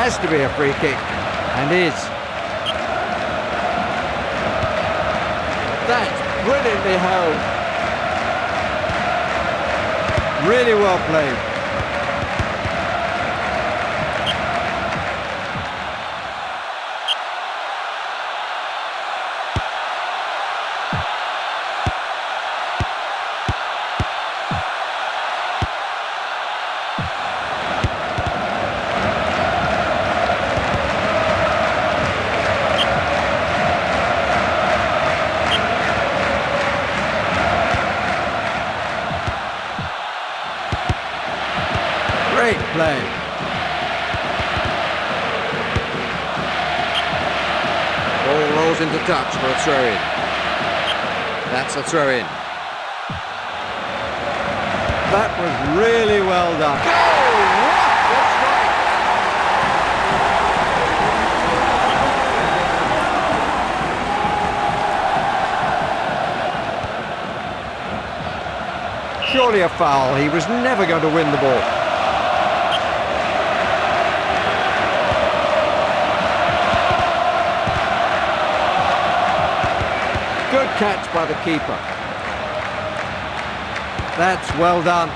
Has to be a free kick, and is. That's brilliantly held. Really well played. Great play. Ball rolls into touch for a throw-in. That's a throw-in. That was really well done. Oh, what a strike! Surely a foul. He was never going to win the ball. Good catch by the keeper. That's well done.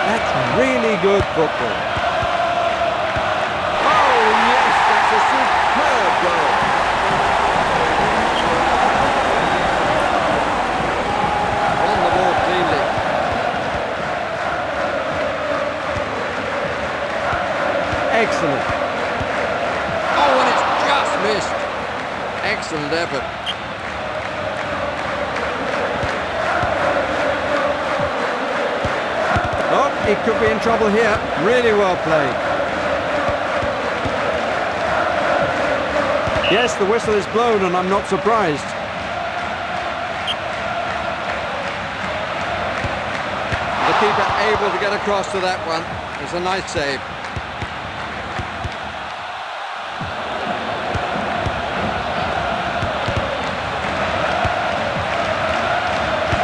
That's really good football. Oh yes, that's a superb goal. Excellent. Oh, and it's just missed. Excellent effort. Oh, he could be in trouble here. Really well played. Yes, the whistle is blown and I'm not surprised. The keeper able to get across to that one. It's a nice save.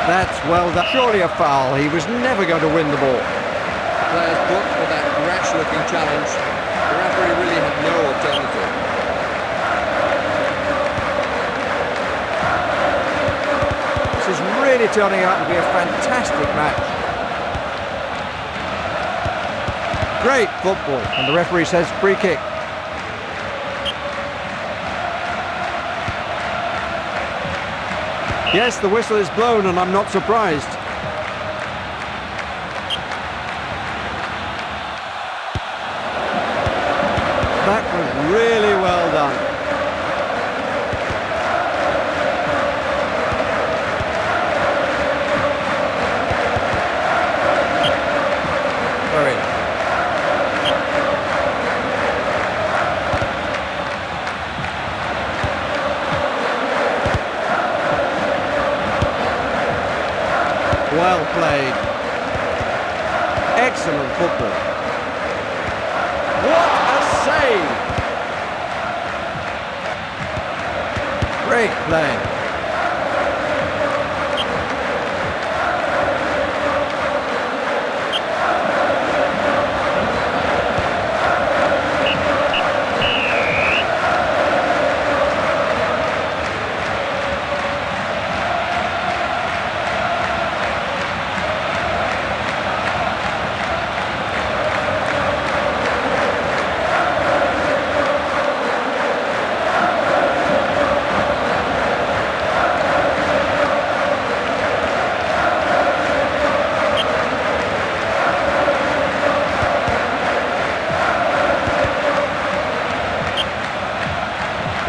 That's well done. Surely a foul. He was never going to win the ball. Players booked for that rash-looking challenge. The referee really had no alternative. This is really turning out to be a fantastic match. Great football. And the referee says free kick. Yes, the whistle is blown and I'm not surprised. That was really well done. Very nice. Well played. Excellent football. What a save! Great play.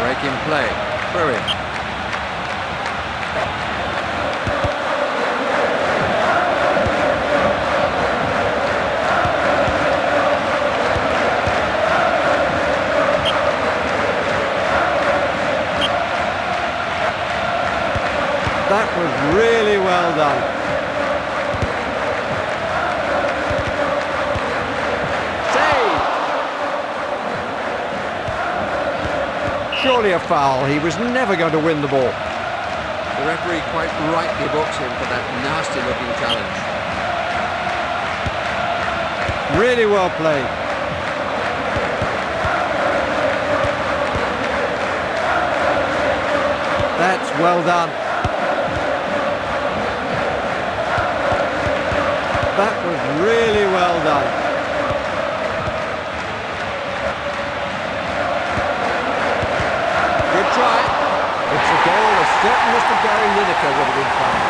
Breaking play. Brilliant. That was really well done. Save! surely a foul. He was never going to win the ball. The referee quite rightly books him for that nasty-looking challenge. Really well played. That's well done. That was really well done. Good try. It's a goal as certain as the Gary Lineker would have been found.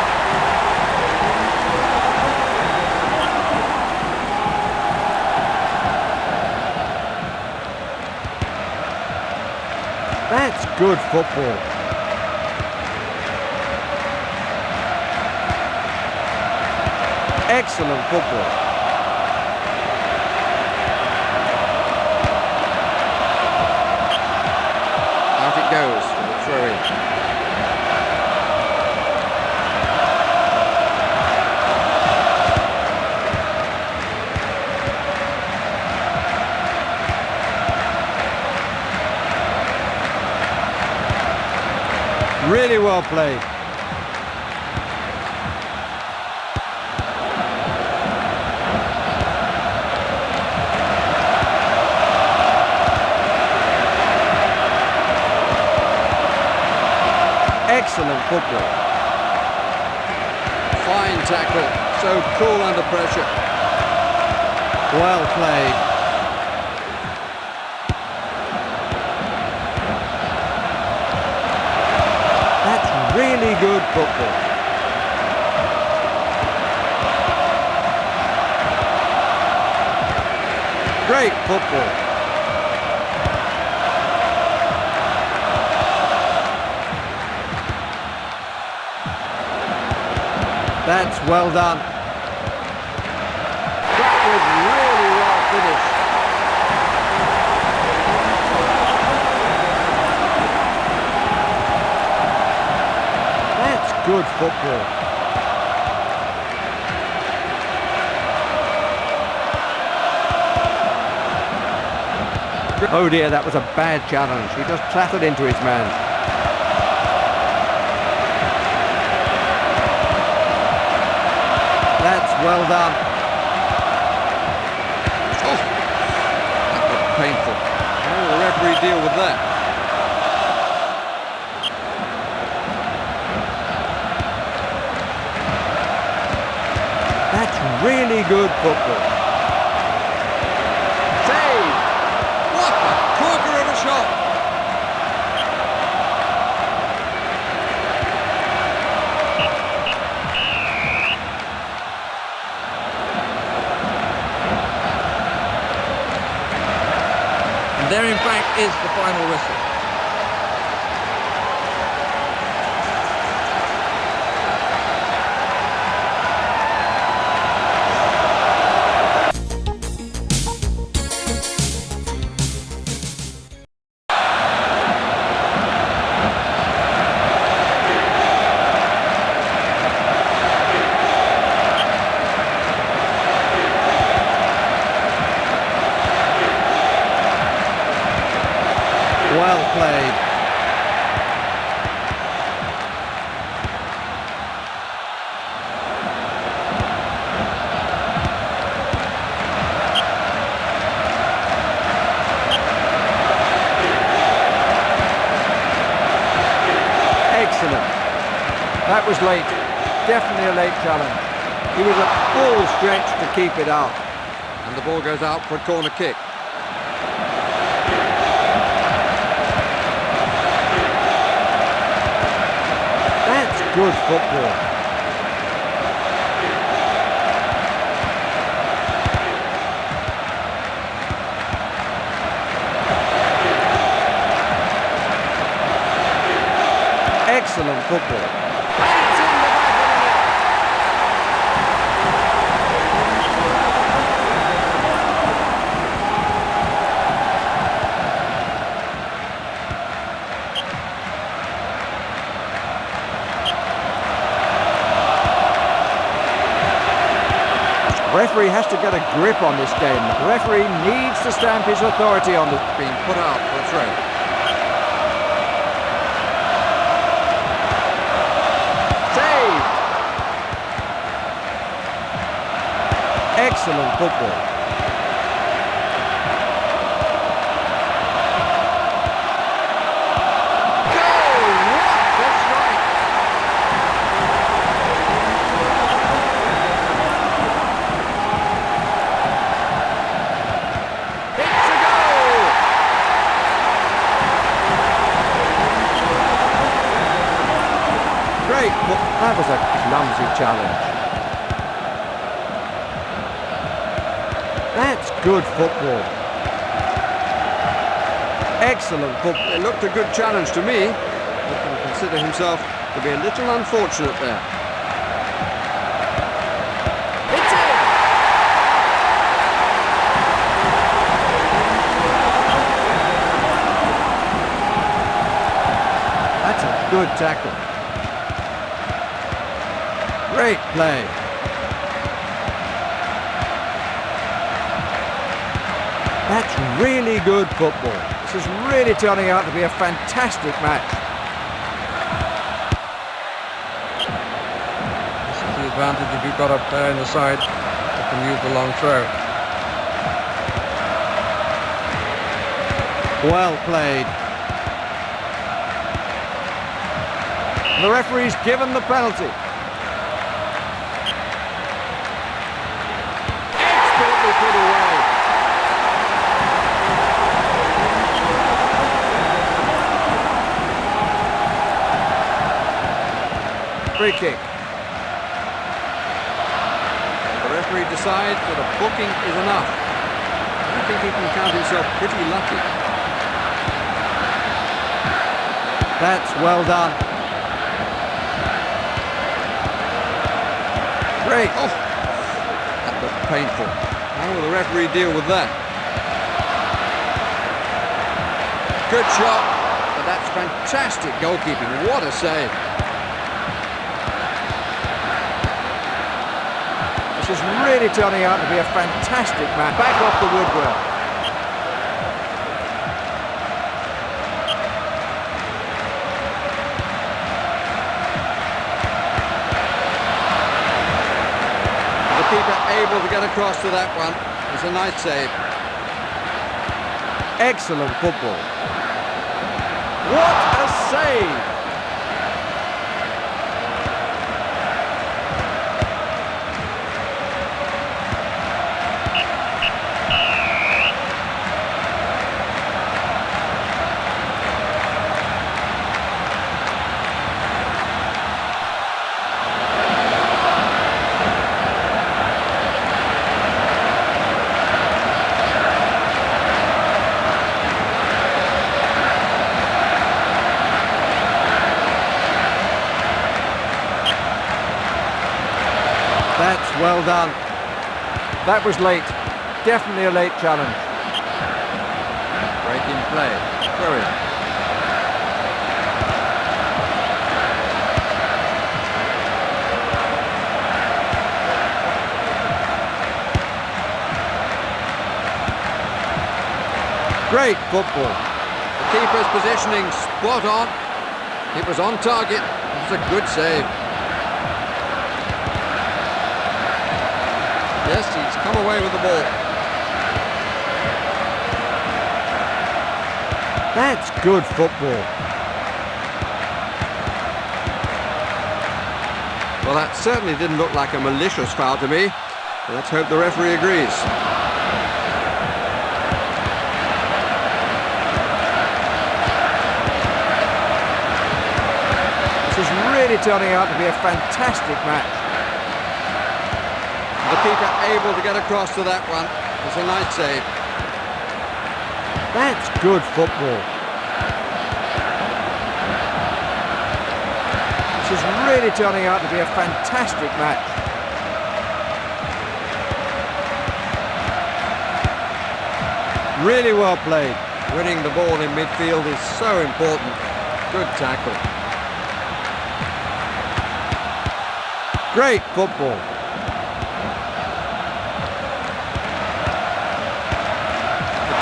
That's good football. Excellent football. Out it goes for the throw-in. Really well played. Excellent football. Fine tackle, so cool under pressure. Well played. That's really good football. Great football. That's well done. That was really well finished. That's good football. Oh dear, that was a bad challenge. He just clattered into his man. That's well done. Oh, that was painful. How will the referee deal with that? That's really good football. Save! What a corker of a shot! There, in fact, is the final whistle. Well played. Excellent. That was late. Definitely a late challenge. He was at full stretch to keep it out. And the ball goes out for a corner kick. Good football. Excellent football. Referee has to get a grip on this game. The referee needs to stamp his authority on this. Being put out for a throw. Excellent football. That was a clumsy challenge. That's good football. Excellent football. It looked a good challenge to me. He can consider himself to be a little unfortunate there. It's in! That's a good tackle. Great play. That's really good football. This is really turning out to be a fantastic match. This is the advantage if you've got a player in the side that can use the long throw. Well played. The referee's given the penalty. Put away. Free kick. The referee decides that a booking is enough. I think he can count himself pretty lucky. That's well done. Great. Oh, that looked painful. How will the referee deal with that? Good shot, but that's fantastic goalkeeping. What a save. This is really turning out to be a fantastic match. Back off the woodwork. Keeper able to get across to that one. It's a nice save. Excellent football. What a save! That's well done. That was late. Definitely a late challenge. Break in play. Throw in. Great football. The keeper's positioning spot on. It was on target. It was a good save. Yes, he's come away with the ball. That's good football. Well, that certainly didn't look like a malicious foul to me. Let's hope the referee agrees. This is really turning out to be a fantastic match. The keeper able to get across to that one. It's a nice save. That's good football. This is really turning out to be a fantastic match. Really well played. Winning the ball in midfield is so important. Good tackle. Great football.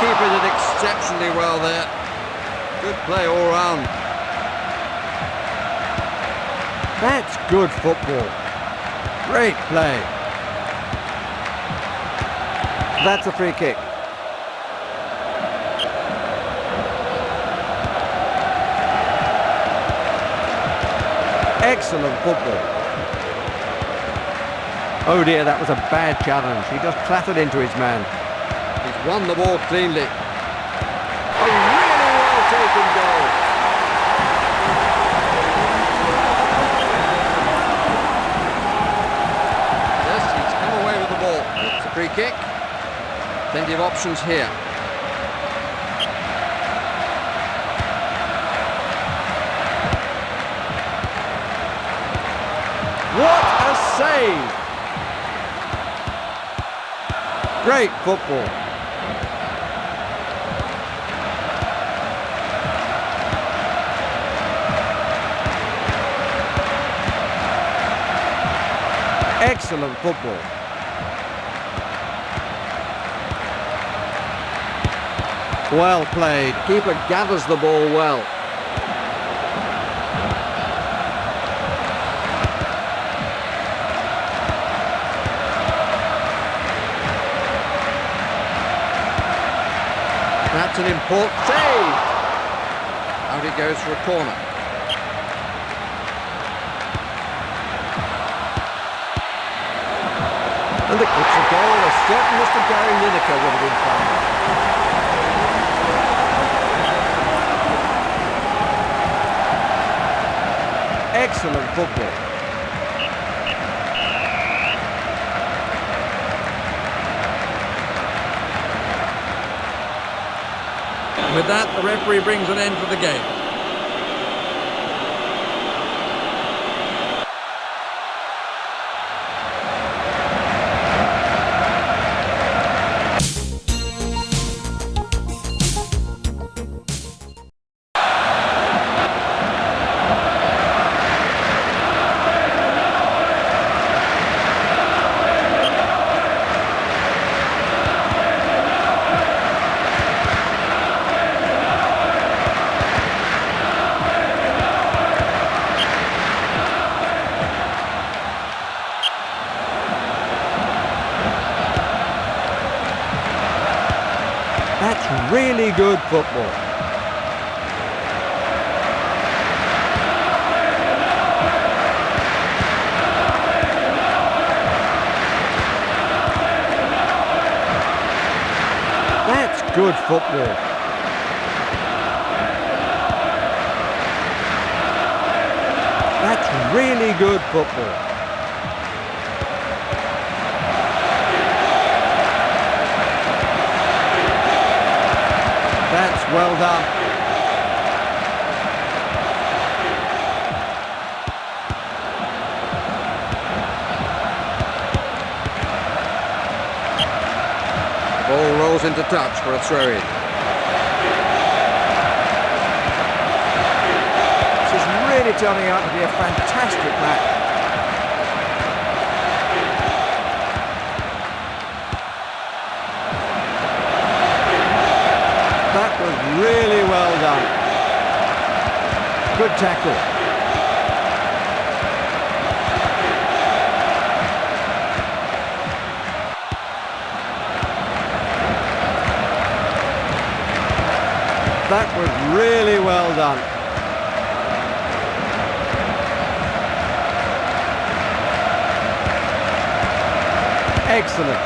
Keeper did exceptionally well there. Good play all round. That's good football. Great play. That's a free kick. Excellent football. Oh dear, that was a bad challenge. He just clattered into his man. He's won the ball cleanly. A really well taken goal. Yes, he's come away with the ball. It's a free kick. Plenty of options here. What a save! Great football. Excellent football. Well played. Keeper gathers the ball well. That's an important save. Out it goes for a corner. And it's a goal. A certain Mr. Gary Lineker would have been found. Excellent football. With that, the referee brings an end to the game. That's really good football. That's good football. That's really good football. That's well done. The ball rolls into touch for a throw-in. This is really turning out to be a fantastic match. That was really well done. Good tackle. That was really well done. Excellent.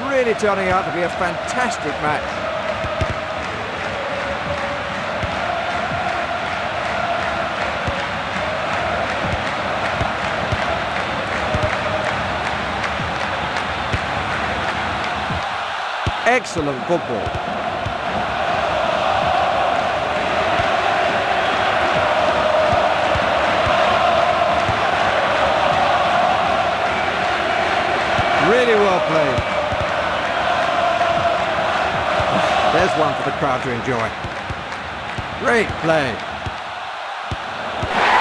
Really turning out to be a fantastic match. Excellent football. Really well played. There's one for the crowd to enjoy. Great play.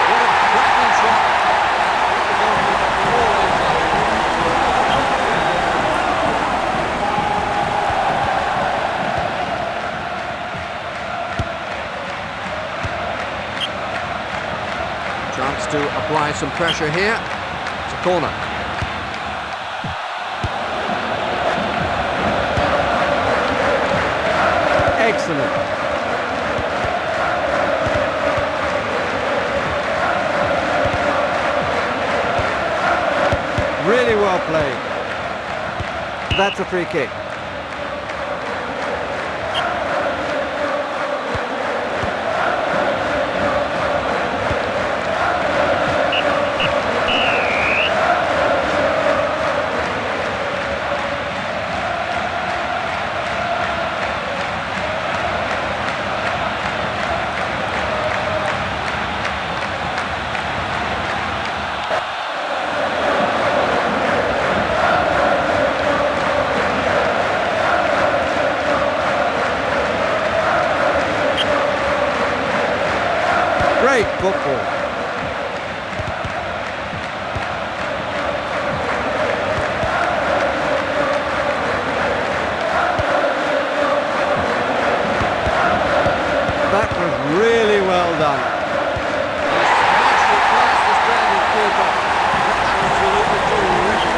What a cracking shot. Chance to apply some pressure here. It's a corner. Excellent. Really well played. That's a free kick. Great football. That was really well done. Actually past the stranded keeper. Absolutely terrific.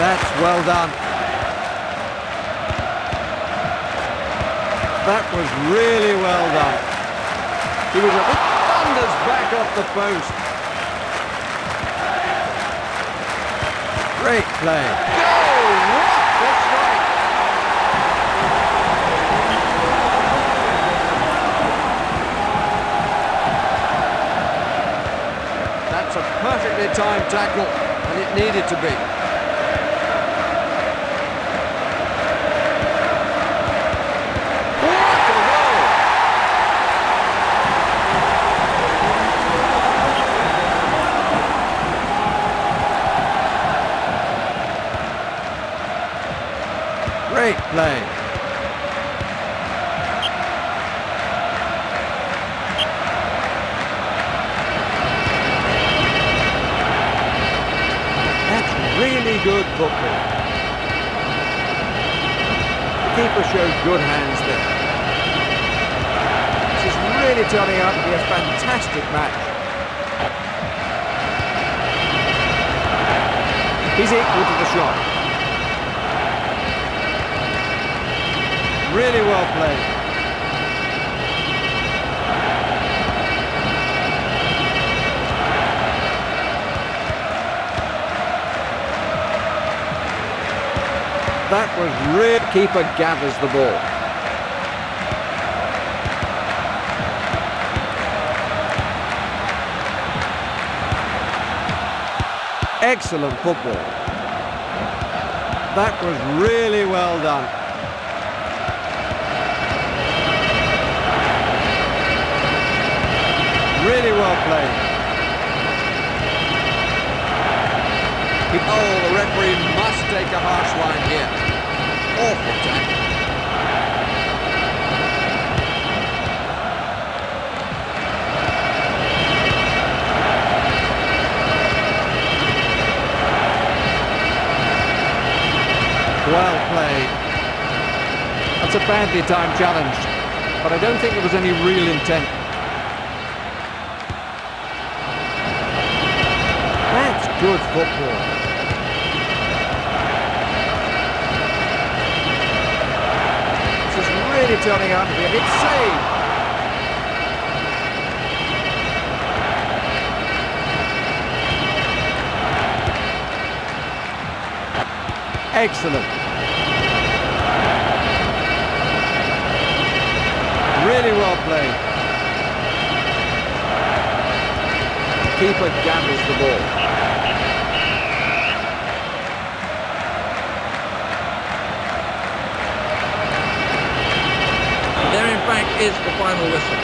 That's well done. That was really well done. He was a bit thunders back off the post. Great play. Go! What a strike! That's a perfectly timed tackle, and it needed to be. Great play. That's really good football. The keeper showed good hands there. This is really turning out to be a fantastic match. He's equal to the shot. Really well played. That was real. Keeper gathers the ball. Excellent football. That was really well done. Really well played. Oh, the referee must take a harsh line here. Awful tackle. Well played. That's a badly timed challenge, but I don't think there was any real intent. Good football. This is really turning out to be a big save. Excellent. Really well played. The keeper gathers the ball. There in fact is the final whistle.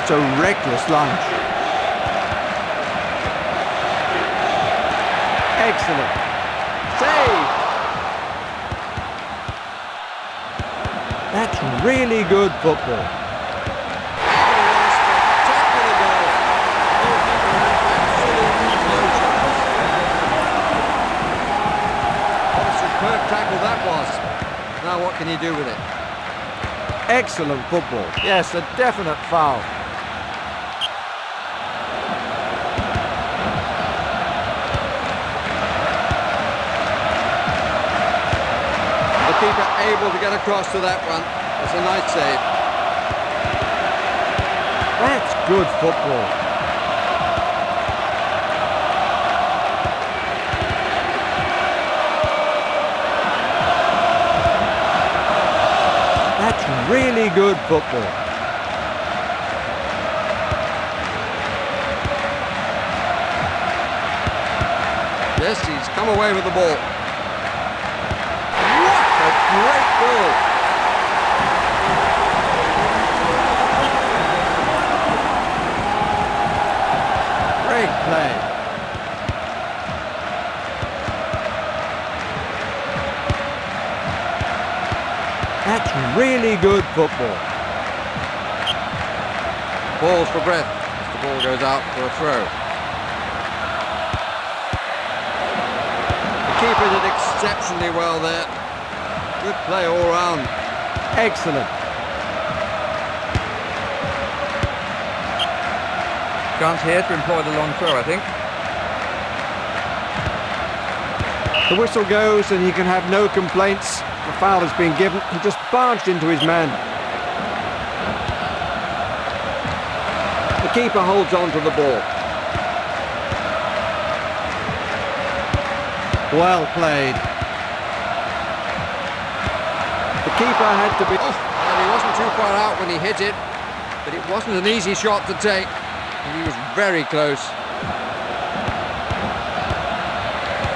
Just a reckless lunge. Excellent. Save! That's really good football. Spectacular goal. Absolutely no chance. What a superb tackle that was. Now what can he do with it? Excellent football. Yes, a definite foul. The keeper able to get across to that one. It's a nice save. That's good football. That's really good football. Yes, he's come away with the ball. What a great goal! Great play. That's really good football. Balls for breath as the ball goes out for a throw. The keeper did exceptionally well there. Good play all round. Excellent. Chance here to employ the long throw, I think. The whistle goes and he can have no complaints. The foul has been given. He just barged into his man. The keeper holds on to the ball. Well played. The keeper had to be... Oh, well, he wasn't too far out when he hit it, but it wasn't an easy shot to take. And he was very close.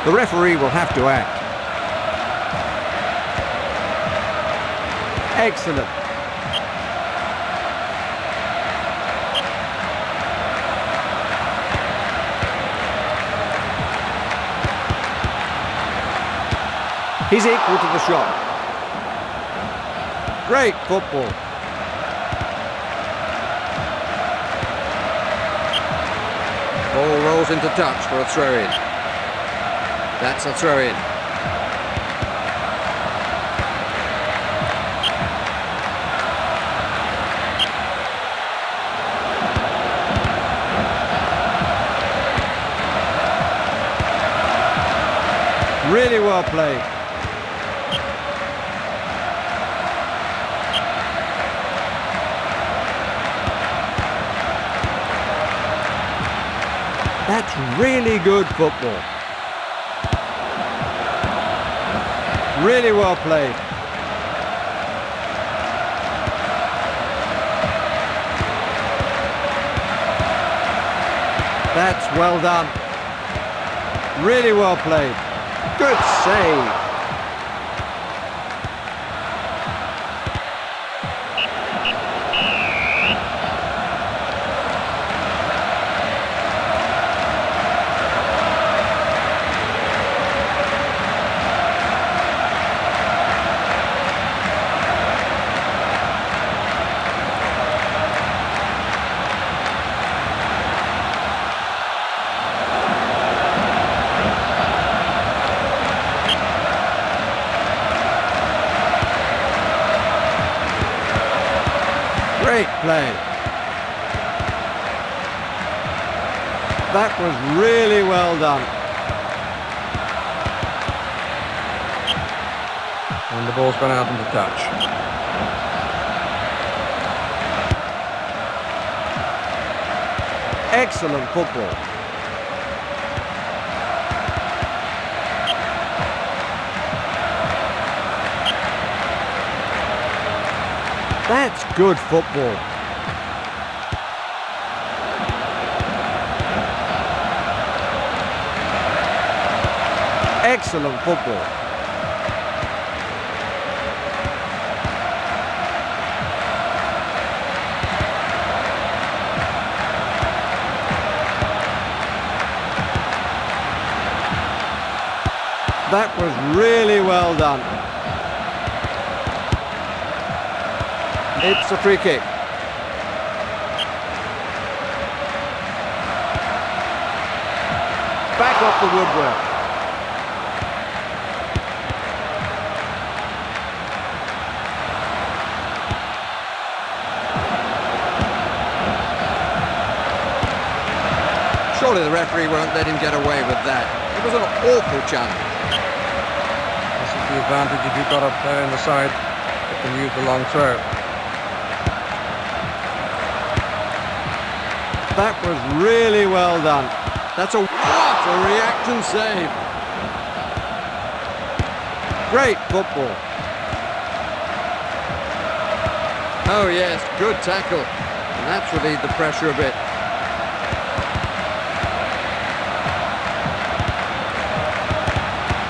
The referee will have to act. Excellent. He's equal to the shot. Great football. Ball rolls into touch for a throw-in. That's a throw-in. Really well played. That's really good football. Really well played. That's well done. Really well played. Good save. Great play. That was really well done. And the ball's gone out into touch. Excellent football. That's good football. Excellent football. That was really well done. It's a free kick. Back off the woodwork. Surely the referee won't let him get away with that. It was an awful challenge. This is the advantage if you've got a player in the side that can use the long throw. That was really well done. That's what a reaction save. Great football. Oh yes, good tackle. And that's relieved the pressure a bit.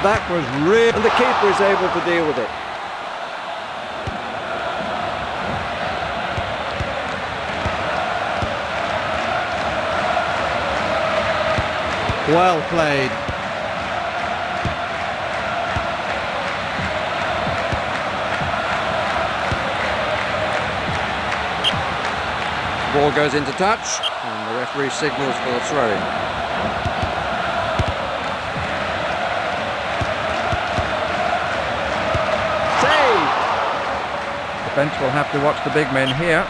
That was real, and the keeper is able to deal with it. Well played. Ball goes into touch, and the referee signals for the throw-in. Bench will have to watch the big men here.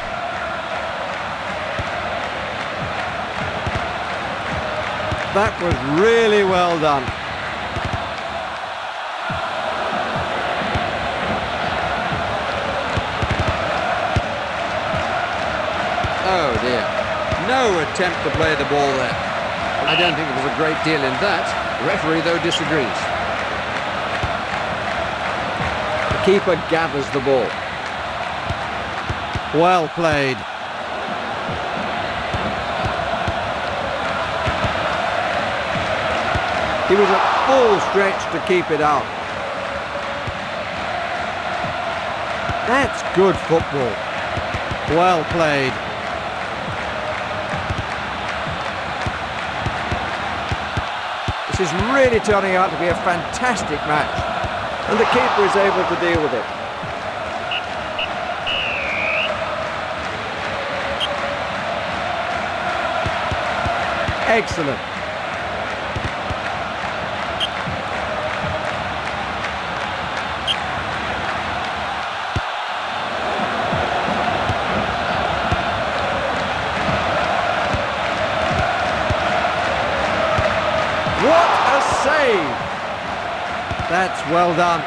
That was really well done. Oh dear. No attempt to play the ball there. I don't think there was a great deal in that. The referee, though, disagrees. The keeper gathers the ball. Well played. He was at full stretch to keep it out. That's good football. Well played. This is really turning out to be a fantastic match, and the keeper is able to deal with it. Excellent. What a save! That's well done.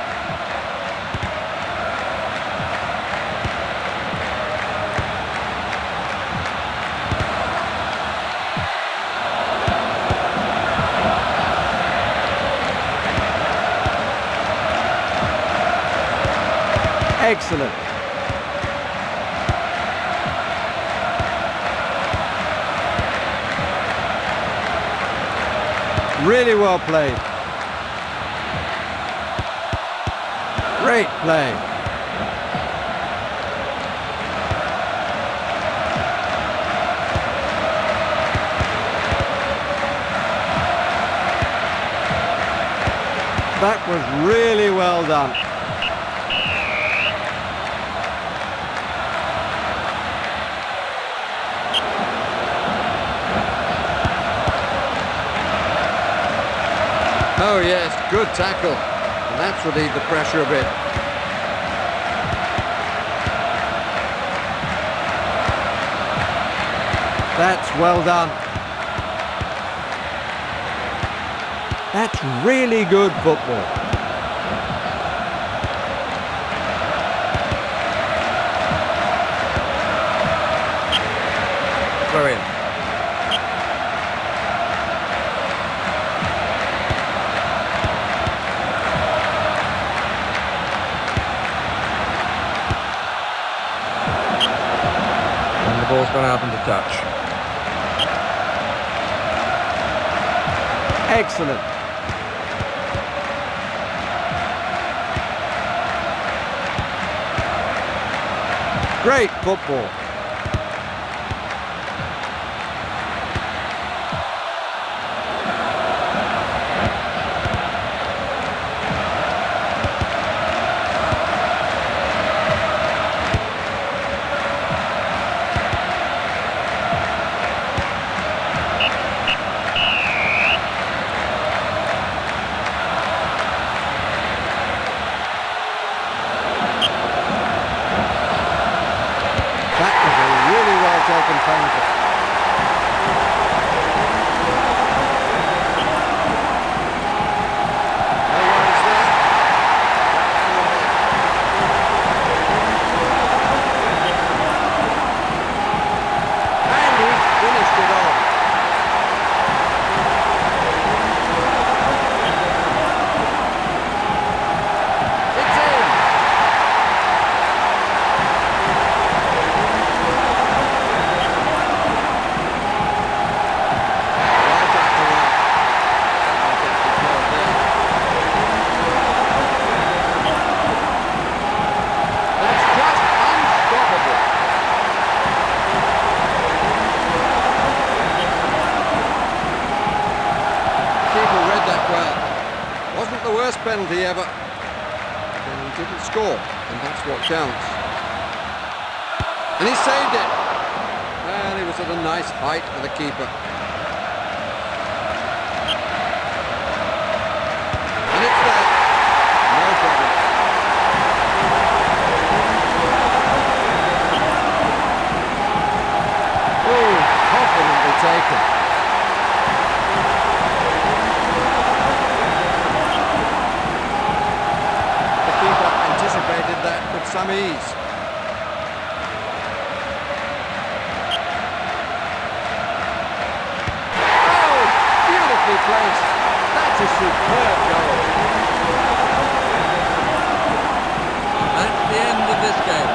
Excellent. Really well played. Great play. That was really well done. Oh yes, good tackle. And that's relieved the pressure a bit. That's well done. That's really good football. Throw in. The ball's gone out into touch. Excellent. Great football. penalty ever. And he didn't score, and that's what counts. And he saved it. And he was at a nice height for the keeper. And it's there. No problem. Oh, confidently taken. The keeper anticipated that with some ease. Placed. That's a superb goal. That's the end of this game.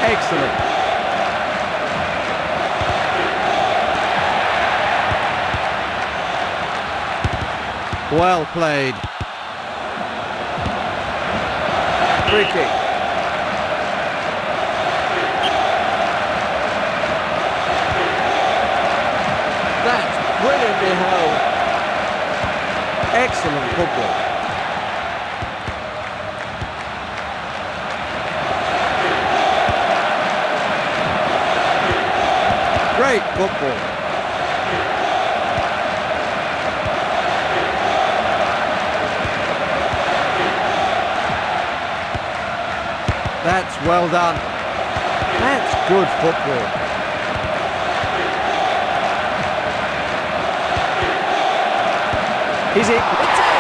Excellent. Well played. Free kick. That's brilliantly held. Excellent football. Great football. That's well done. That's good football. Is it? It's it!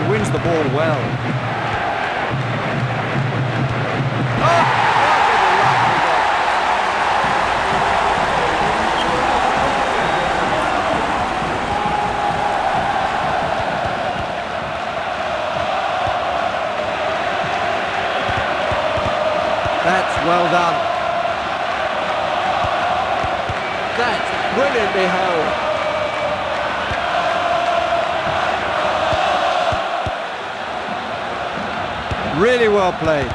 Wins the ball well. Oh, that's well done. That's brilliantly held. Really well played.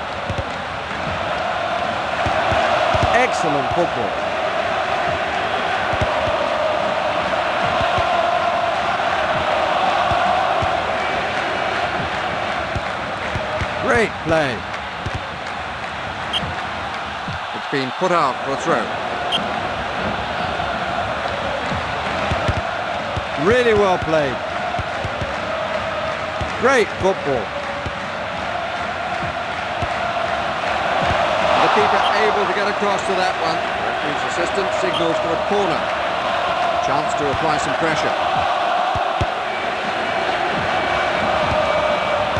Excellent football. Great play. It's been put out for a throw. Really well played. Great football. Keeper able to get across to that one. Referee's assistant signals for a corner. Chance to apply some pressure.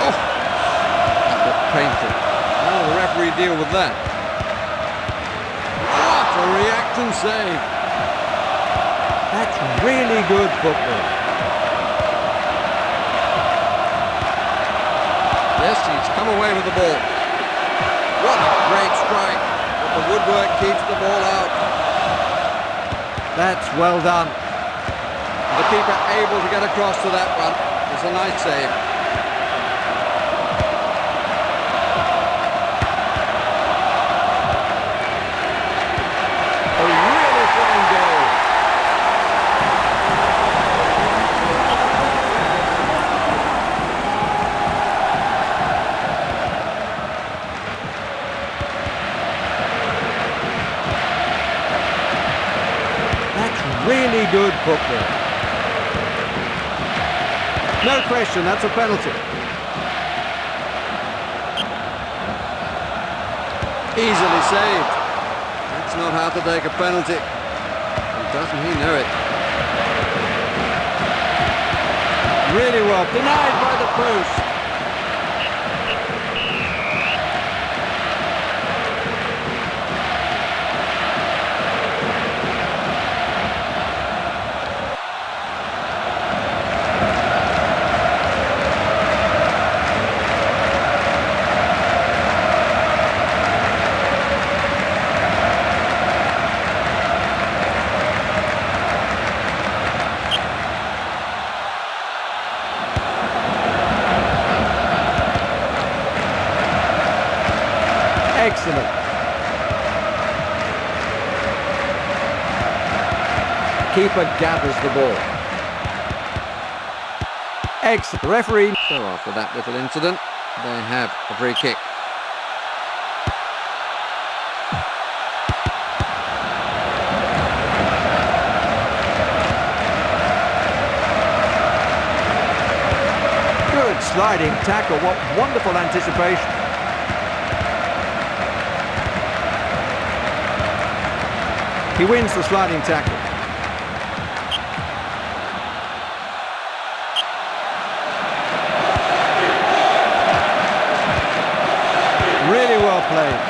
Oh, that looked painful. How will the referee deal with that? What a reacting save. That's really good football. Yes, he's come away with the ball. What a great strike, but the woodwork keeps the ball out. That's well done. The keeper able to get across to that one. It's a nice save. A really fine goal. Really good football. No question, that's a penalty. Easily saved. That's not how to take a penalty. And doesn't he know it? Really well denied by the post. keeper gathers the ball. Excellent. The referee. So after that little incident, they have a free kick. Good sliding tackle. What wonderful anticipation. He wins the sliding tackle. Really well played.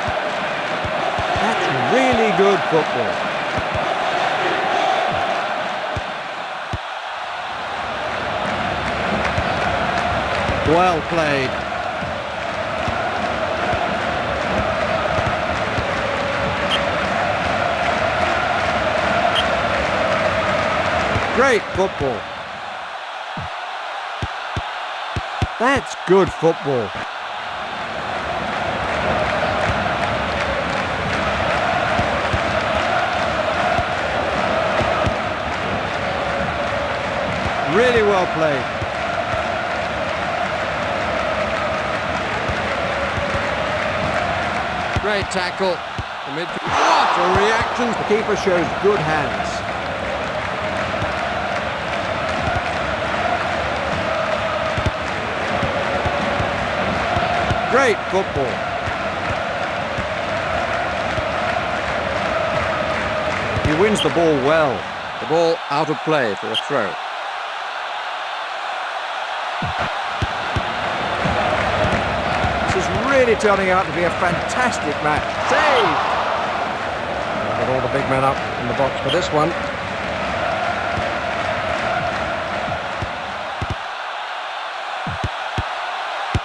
That's really good football. Well played. Great football. That's good football. Really well played. Great tackle. The midfield. What a reaction. The keeper shows good hands. Great football. He wins the ball well. The ball out of play for a throw. This is really turning out to be a fantastic match. Save! Got all the big men up in the box for this one.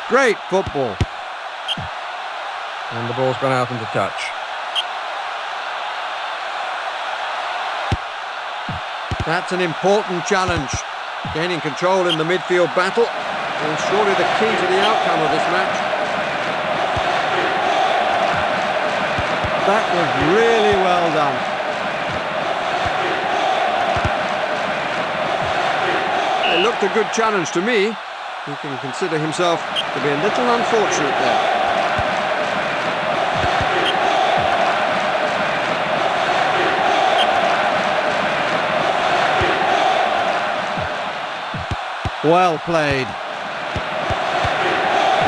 Great football. And the ball's gone out into touch. That's an important challenge. Gaining control in the midfield battle is surely the key to the outcome of this match. That was really well done. It looked a good challenge to me. He can consider himself to be a little unfortunate there. Well played. The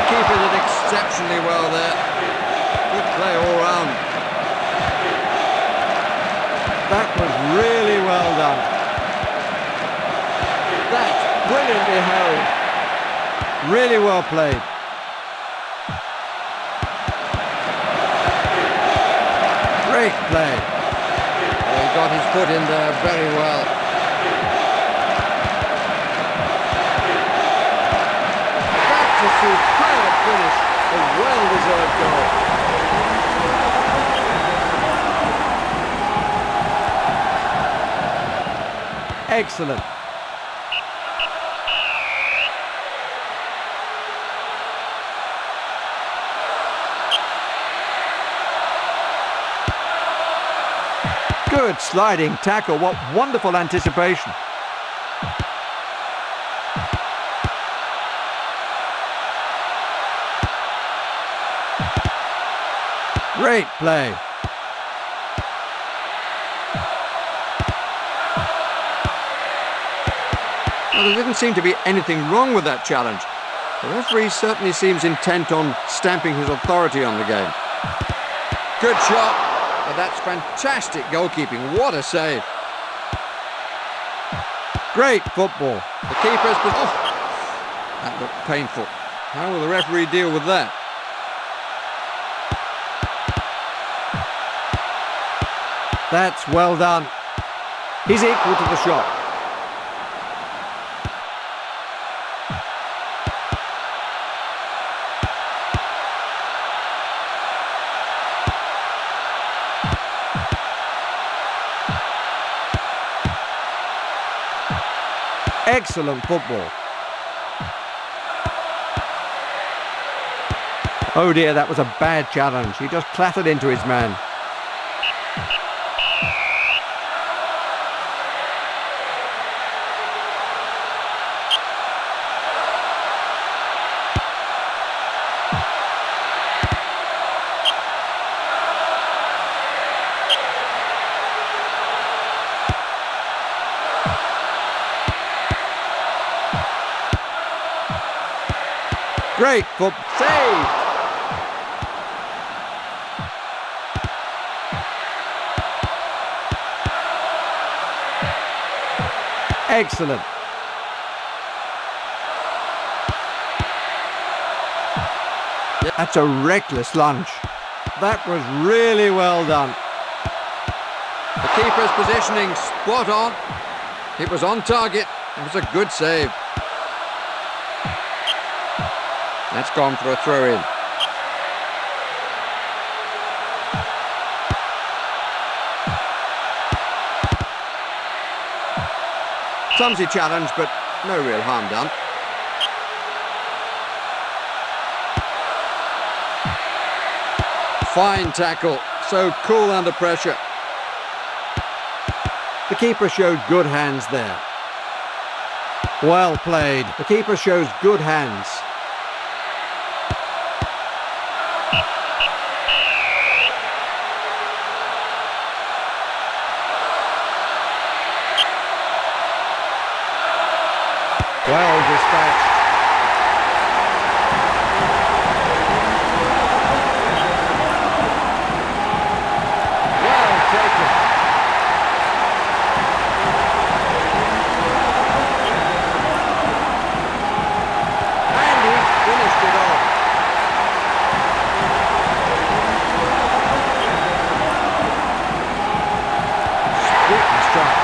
keeper did exceptionally well there. Good play all round. That was really well done. That's brilliantly held. Really well played. Great play. Oh, he got his foot in there very well. A superb finish, a well-deserved goal. Excellent. Good sliding tackle, what wonderful anticipation. Great play. Well, there didn't seem to be anything wrong with that challenge. The referee certainly seems intent on stamping his authority on the game. Good shot, but that's fantastic goalkeeping. What a save. Great football. The keeper's... Oh, that looked painful. How will the referee deal with that? That's well done. He's equal to the shot. Excellent football. Oh dear, that was a bad challenge. He just clattered into his man. Great foot save. Excellent. That's a reckless lunge. That was really well done. The keeper's positioning spot on. It was on target. It was a good save. That's gone for a throw-in. Clumsy challenge, but no real harm done. Fine tackle, so cool under pressure. The keeper showed good hands there. Well played. The keeper shows good hands. Well dispatched. Well taken. And he finished it off. Sweet strike.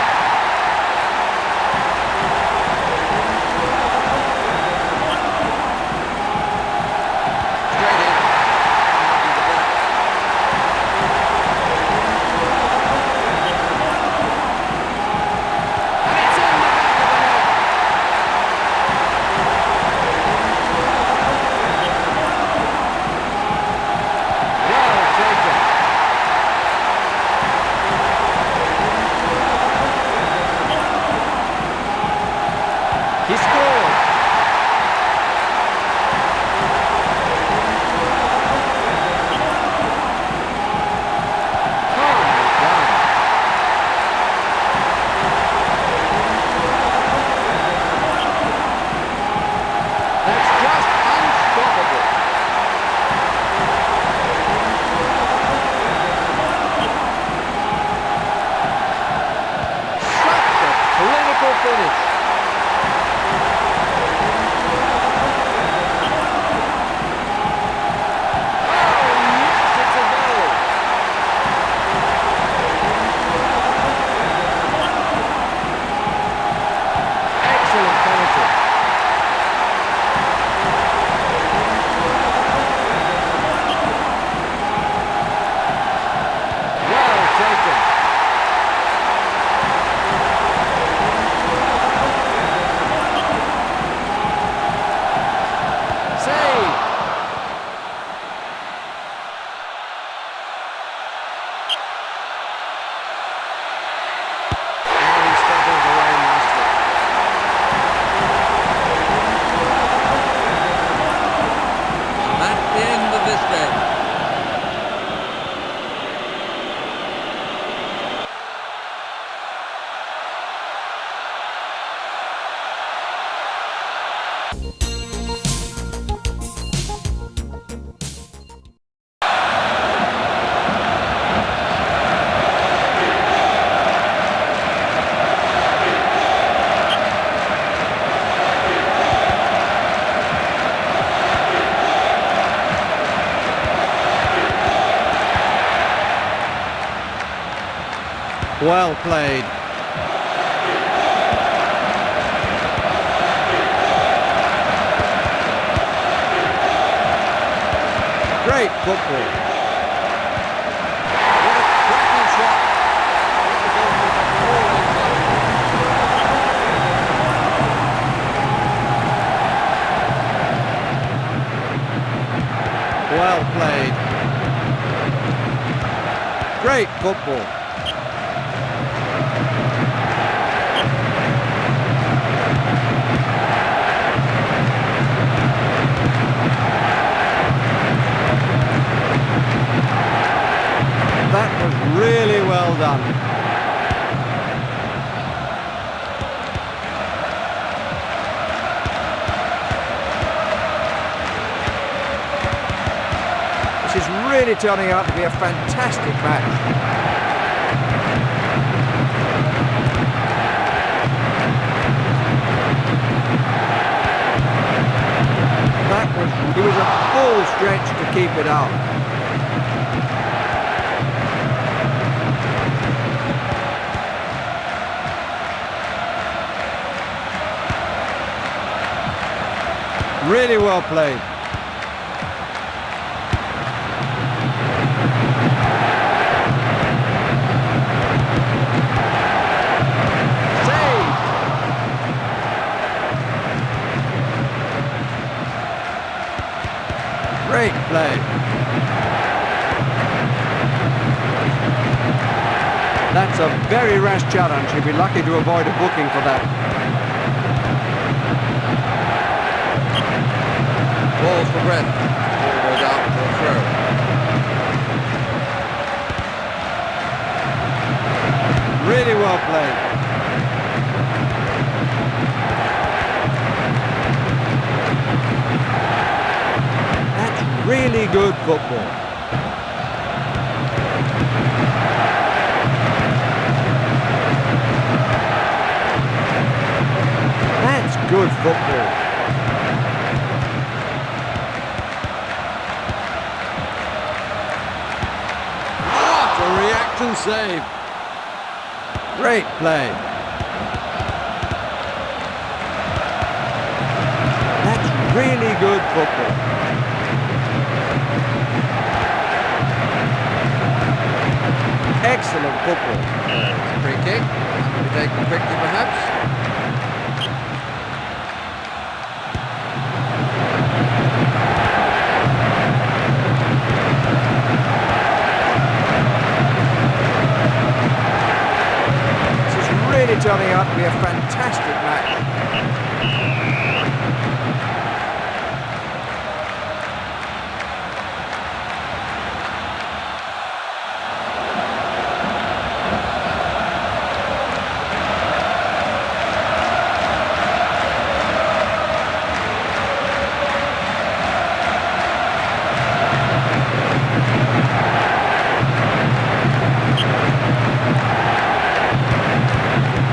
He scored! Calmly done. That's just unstoppable. Such a clinical finish. Well played. Great football. What a cracking shot. The goalkeeper always up. Well played. Great football. That was really well done. really turning out to be a fantastic match. It was a full stretch to keep it out. Really well played. Great play. That's a very rash challenge. He'll be lucky to avoid a booking for that. Balls for breath. Ball goes out for a throw. Really well played. Really good football. That's good football. What a reaction save. Great play. That's really good football. Excellent football. Free kick. Will be taken quickly perhaps. This is really turning out to be a fantastic match.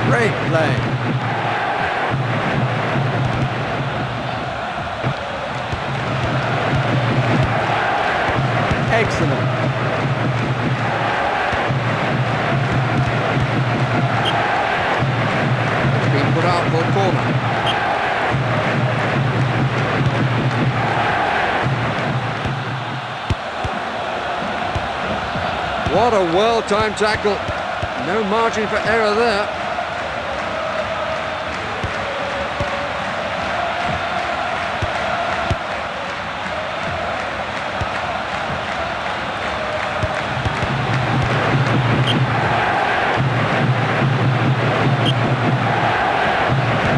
Great play. Excellent. It's been put out for a corner. What a well-timed tackle. No margin for error there.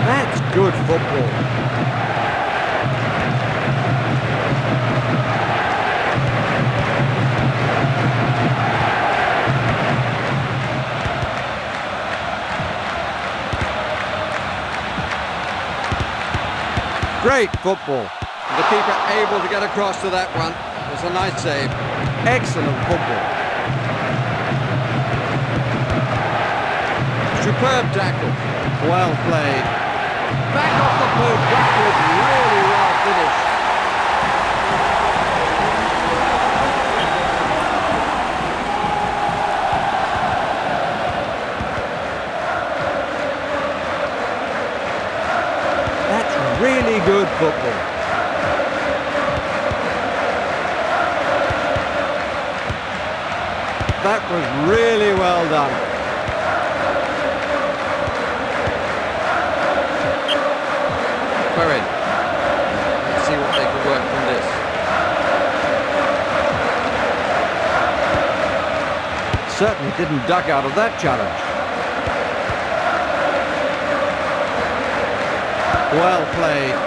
That's good football. Great football. The keeper able to get across to that one. It's a nice save. Excellent football. Superb tackle. Well played. Back off the boot. That was really well finished. Really good football. That was really well done. Querin. Let's see what they can work from this. Certainly didn't duck out of that challenge. Well played.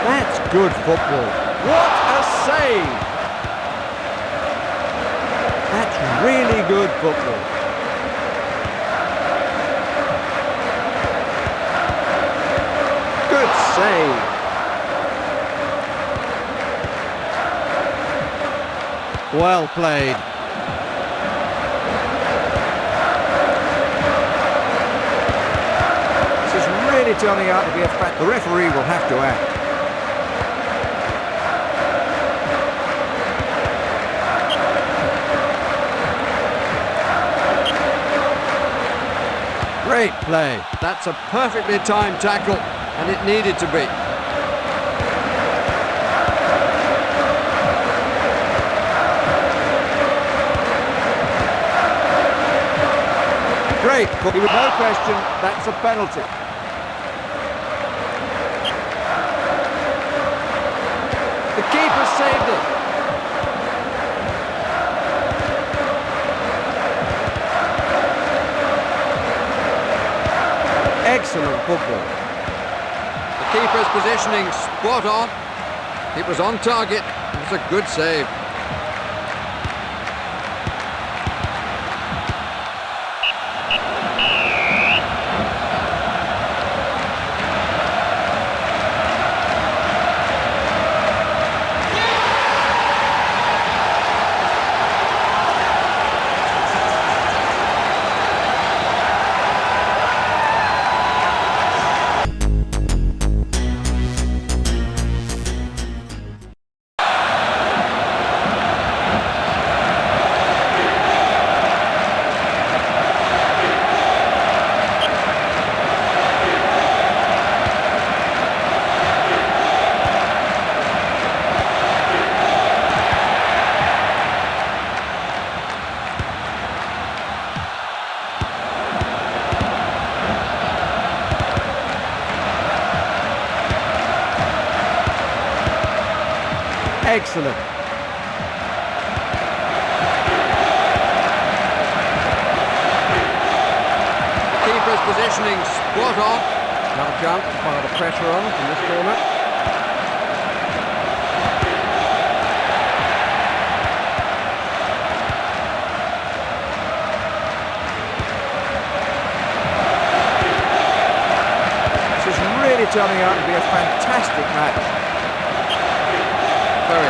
That's good football. What a save! That's really good football. Good save. Well played. This is really turning out to be a fact. The referee will have to act. Great play. That's a perfectly timed tackle, and it needed to be. Great. With no question, that's a penalty. The keeper saved it. Excellent football. The keeper's positioning spot on. It was on target. It was a good save. Excellent. The keeper's positioning spot on. Now a chance to fire the pressure on from this corner. This is really turning out to be a fantastic match. Very.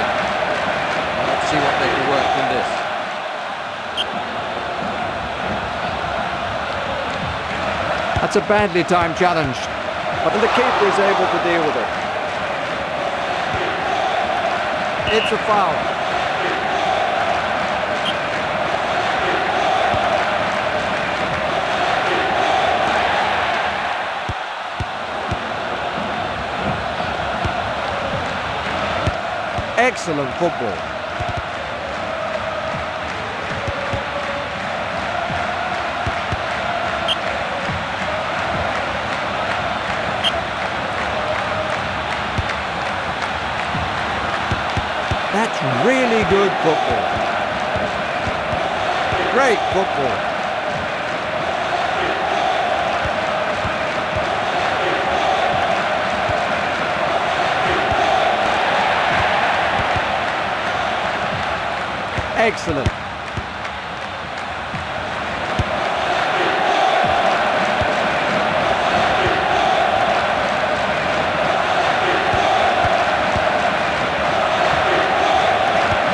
Let's see what they can work from this. That's a badly timed challenge, but the keeper is able to deal with it. It's a foul. Excellent football. That's really good football. Great football. Excellent.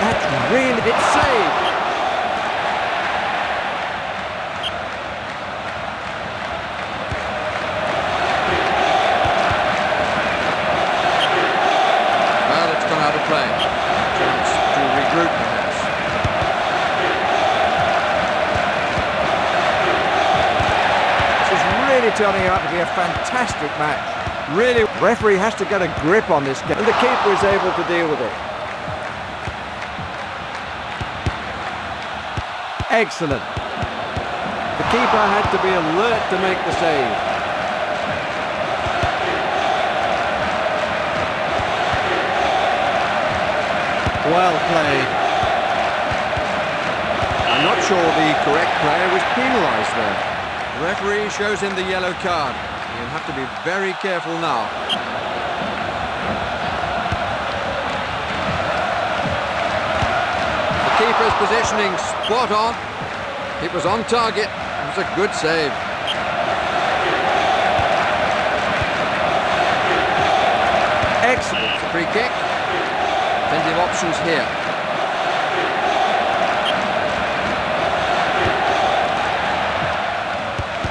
That's really, it's saved. Well, it's gone out of play. Chance to regroup perhaps. Really turning out to be a fantastic match. Really, referee has to get a grip on this game, and the keeper is able to deal with it. Excellent. The keeper had to be alert to make the save. Well played. I'm not sure the correct player was penalised there. The referee shows him the yellow card. He'll have to be very careful now. The keeper's positioning spot on. It was on target. It was a good save. Excellent. It's a free kick. Plenty of options here.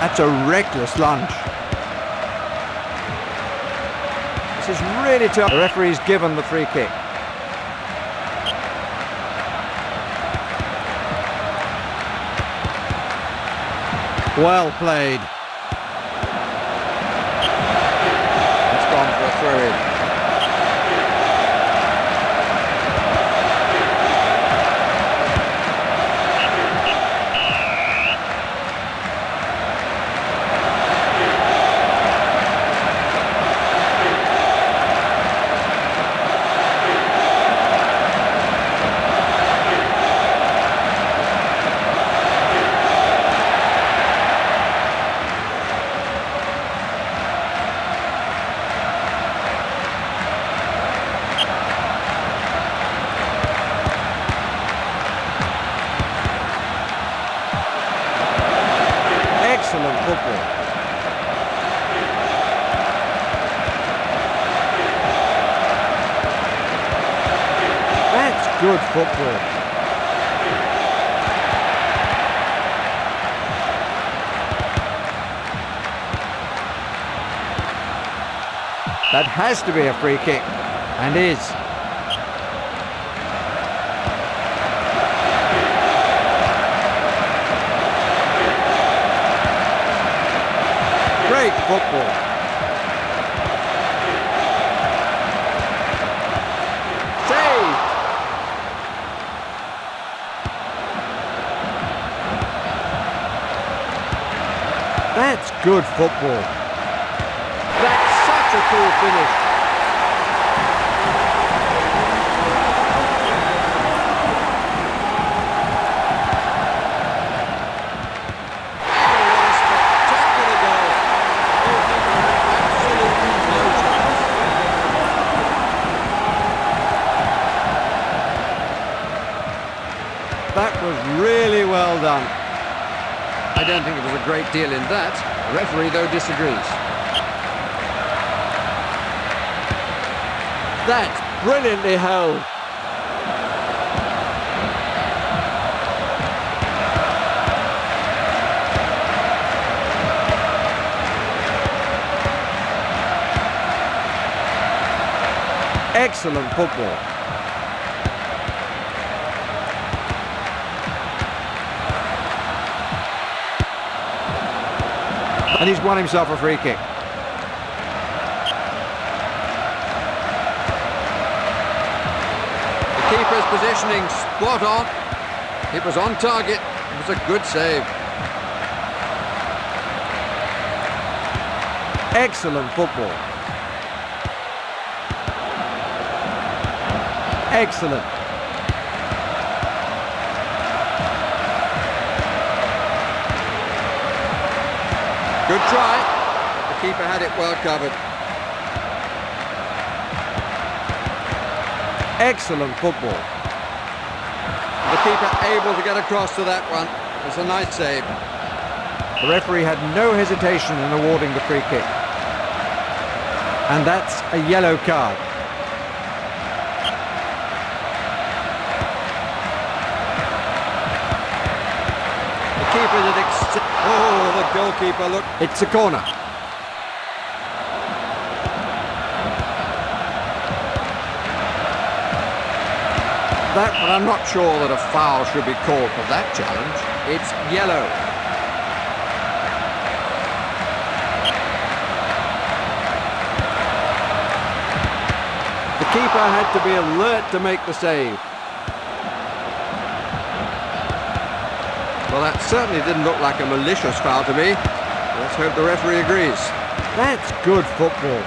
That's a reckless lunge. This is really tough. The referee's given the free kick. Well played. It's gone for a throw-in. Excellent football. That's good football. That has to be a free kick, and is. Great football. Saved. That's good football. That's such a cool finish. That was really well done. I don't think there was a great deal in that. The referee, though, disagrees. That's brilliantly held. Excellent football. And he's won himself a free kick. The keeper's positioning spot on. It was on target. It was a good save. Excellent football. Excellent. Good try. The keeper had it well covered. Excellent football. The keeper able to get across to that one. It's a nice save. The referee had no hesitation in awarding the free kick. And that's a yellow card. The keeper did oh, the goalkeeper, look. It's a corner. But I'm not sure that a foul should be called for that challenge. It's yellow. The keeper had to be alert to make the save. Well, that certainly didn't look like a malicious foul to me. Let's hope the referee agrees. That's good football.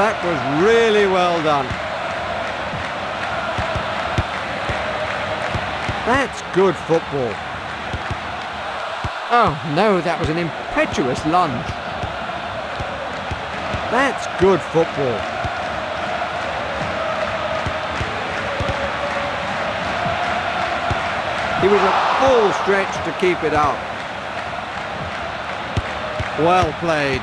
That was really well done. That's good football. Oh, no, that was an impetuous lunge. That's good football. He was at full stretch to keep it out. Well played.